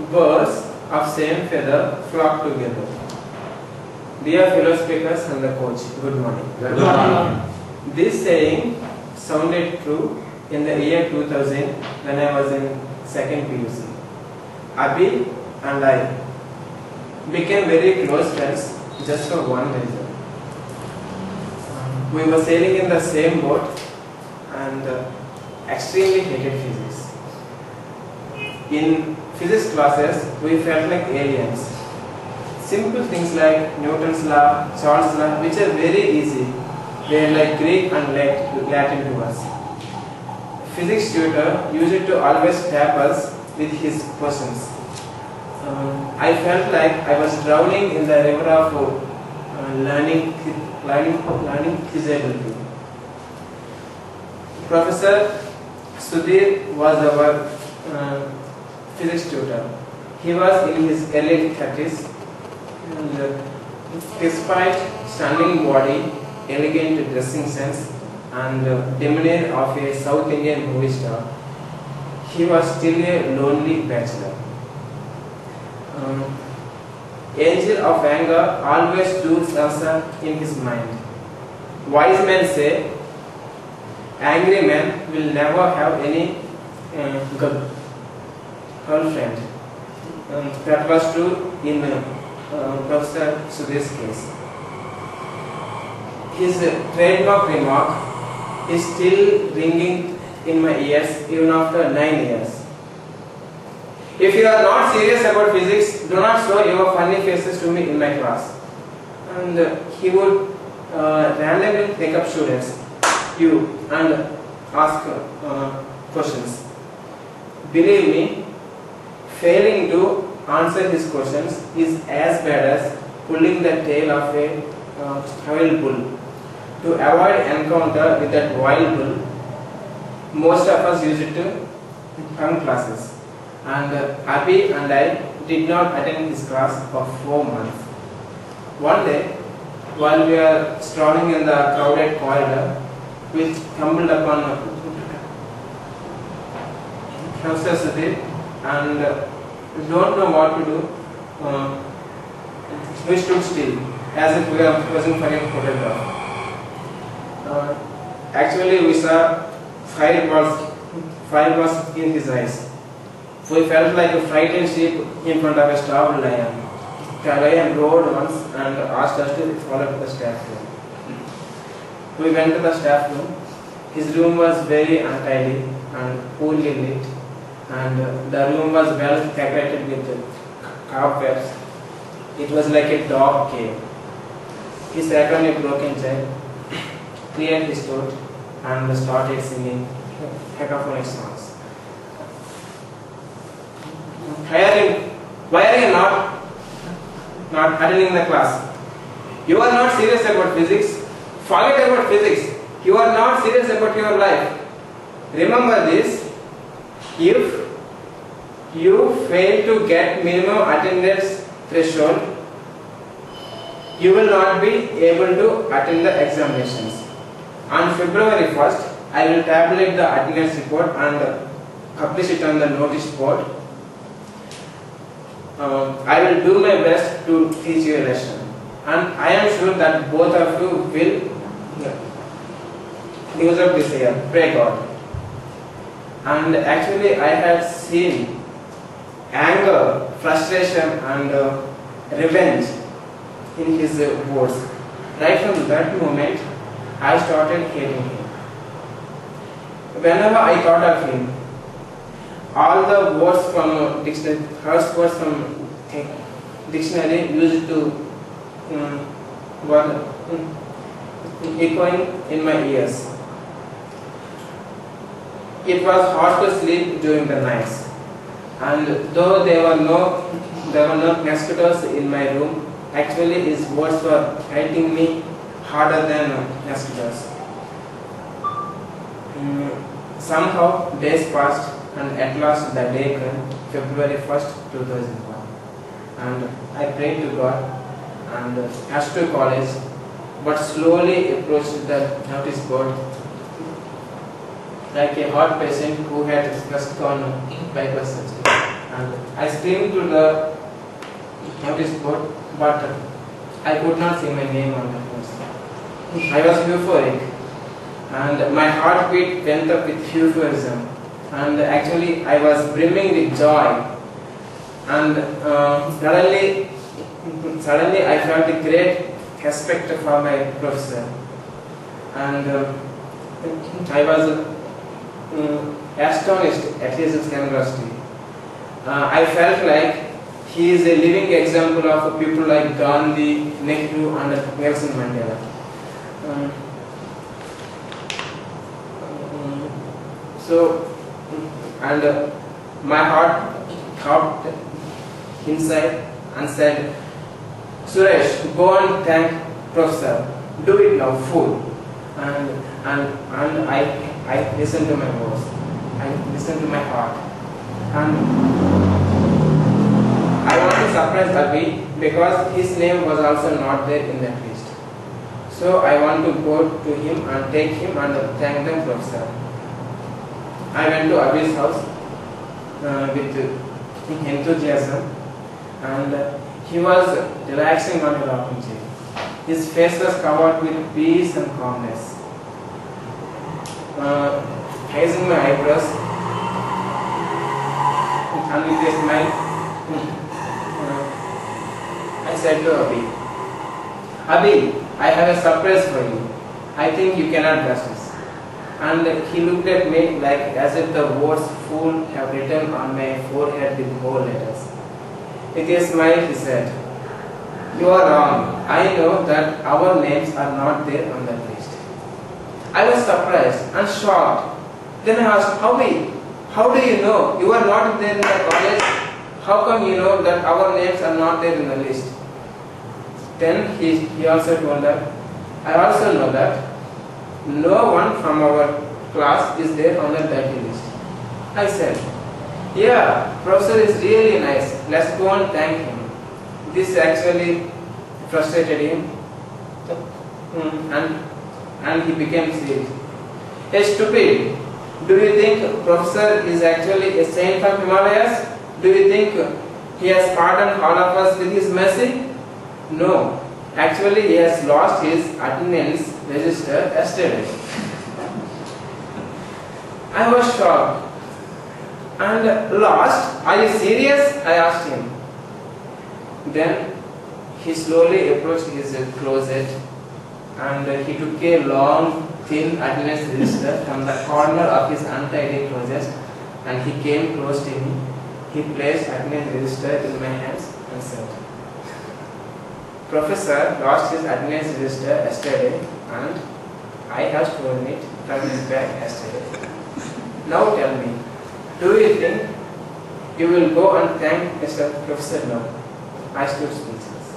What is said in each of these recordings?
birds of same feather flock together. Dear fellow speakers and the coach, good morning. Good morning. This saying sounded true in the year 2000 when I was in second PUC. Abhi and I became very close friends just for one reason. We were sailing in the same boat and extremely hated physics. In physics classes, we felt like aliens. Simple things like Newton's law, Charles' law, which are very easy, were like Greek and Latin to us. Physics tutor used to always tap us with his questions. I felt like I was drowning in the river of learning his ability. Professor Sudhir was our physics tutor. He was in his early 30s and despite stunning body, elegant dressing sense and demeanor of a South Indian movie star, he was still a lonely bachelor. Angel of anger always stood answer in his mind. Wise men say, angry men will never have any girlfriend. That was true in Professor Sudhir's case. His trademark remark is still ringing in my ears even after 9 years. If you are not serious about physics, do not show your funny faces to me in my class. And he would randomly take up students, and ask questions. Believe me, failing to answer his questions is as bad as pulling the tail of a wild bull. To avoid encounter with that wild bull, most of us used to come classes. And Abhi and I did not attend his class for 4 months. One day, while we were strolling in the crowded corridor, we stumbled upon Professor Sudhir and don't know what to do. We stood still as if we were posing for a photograph. Actually, we saw fireballs in his eyes. We felt like a frightened sheep in front of a starved lion. The lion roared once and asked us to follow to the staff room. We went to the staff room. His room was very untidy and poorly lit, and the room was well decorated with cobwebs. It was like a dog cave. He sat on a broken chair, cleared his throat, and started singing cacophonic songs. Why are you not attending the class? You are not serious about physics. Forget about physics. You are not serious about your life. Remember this. If you fail to get minimum attendance threshold, you will not be able to attend the examinations. On February 1st, I will tabulate the attendance report and publish it on the notice board. I will do my best to teach you a lesson, and I am sure that both of you will use up this year. Pray God. And actually, I had seen anger, frustration, and revenge in his words. Right from that moment, I started hating him. Whenever I thought of him, all the words from dictionary used to were echoing in my ears. It was hard to sleep during the nights, and though there were no mosquitoes in my room, actually his words were hitting me harder than mosquitoes. Somehow days passed, and at last the day came, February 1st, 2001. And I prayed to God and asked to college, but slowly approached the notice board like a heart patient who had just gone bypass surgery. and I screamed to the notice board, but I could not see my name on the poster. I was euphoric, and my heartbeat went up with euphorism, and actually I was brimming with joy, and suddenly I felt a great respect for my professor, and I was astonished at his generosity. I felt like he is a living example of people like Gandhi, Nehru, and Nelson Mandela. My heart throbbed inside and said, Suresh, go and thank Professor. Do it now, fool. And I listened to my voice. I listened to my heart. And I want to surprise Abhi because his name was also not there in that list. So I want to go to him and take him and thank the professor. I went to Abhi's house with enthusiasm, and he was relaxing on a rocking chair. His face was covered with peace and calmness. Raising my eyebrows and with a smile, I said to Abhi, I have a surprise for you. I think you cannot guess this. And he looked at me like as if the words fool have written on my forehead with gold letters. With a smile he said, you are wrong. I know that our names are not there on that list. I was surprised and shocked. Then I asked, Abhi, how do you know? You are not there in the college. How come you know that our names are not there in the list? Then he also told that, I also know that no one from our class is there on the dirty list. I said, yeah, professor is really nice. Let's go and thank him. This actually frustrated him, and he became serious. Hey stupid, do you think professor is actually a saint from Himalayas? Do you think he has pardoned all of us with his mercy? No, actually he has lost his attendance register yesterday. I was shocked. And lost? Are you serious? I asked him. Then he slowly approached his closet and he took a long, thin attendance register from the corner of his untidy closet and he came close to me. He placed attendance register in my hands and said, Professor lost his attendance register yesterday and I have stolen it from his bag yesterday. Now tell me, do you think you will go and thank Mr. Professor now? I stood speechless.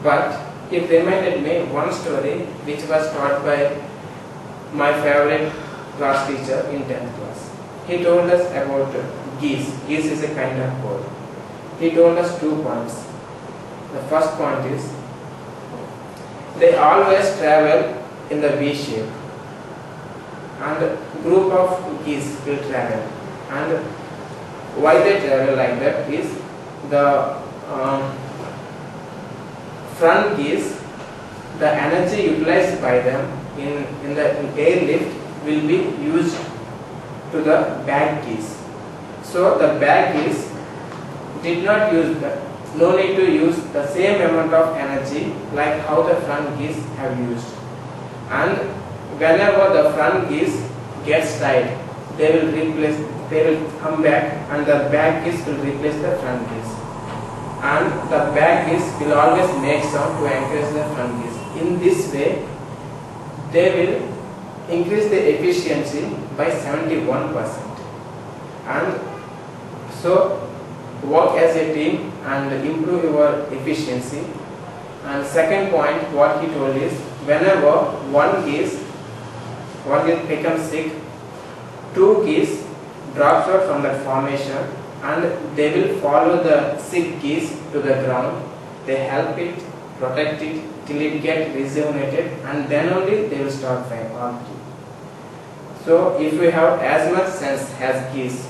But it reminded me one story which was taught by my favorite class teacher in 10th class. He told us about geese. Geese is a kind of bird. He told us 2 points. The first point is, they always travel in the V shape and a group of geese will travel, and why they travel like that is the front geese, the energy utilized by them in the airlift will be used to the back geese. So the back geese did not use no need to use the same amount of energy like how the front geese have used. And whenever the front geese gets tired, they will come back and the back geese will replace the front geese. And the back geese will always make sound to encourage the front geese. In this way, they will increase the efficiency by 71%. And so, work as a team and improve your efficiency. And second point, what he told is, whenever one geese becomes sick, 2 geese drops out from that formation and they will follow the sick geese to the ground. They help it, protect it till it gets rejuvenated, and then only they will start flying. So if we have as much sense as geese,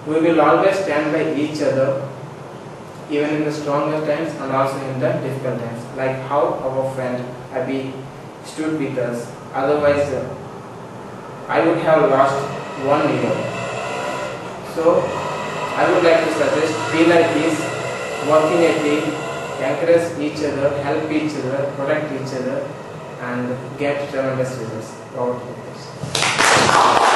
We will always stand by each other, even in the stronger times and also in the difficult times, like how our friend Abhi stood with us. Otherwise, I would have lost 1 year. So, I would like to suggest be like this, work in a team, encourage each other, help each other, protect each other, and get tremendous results. Over to you.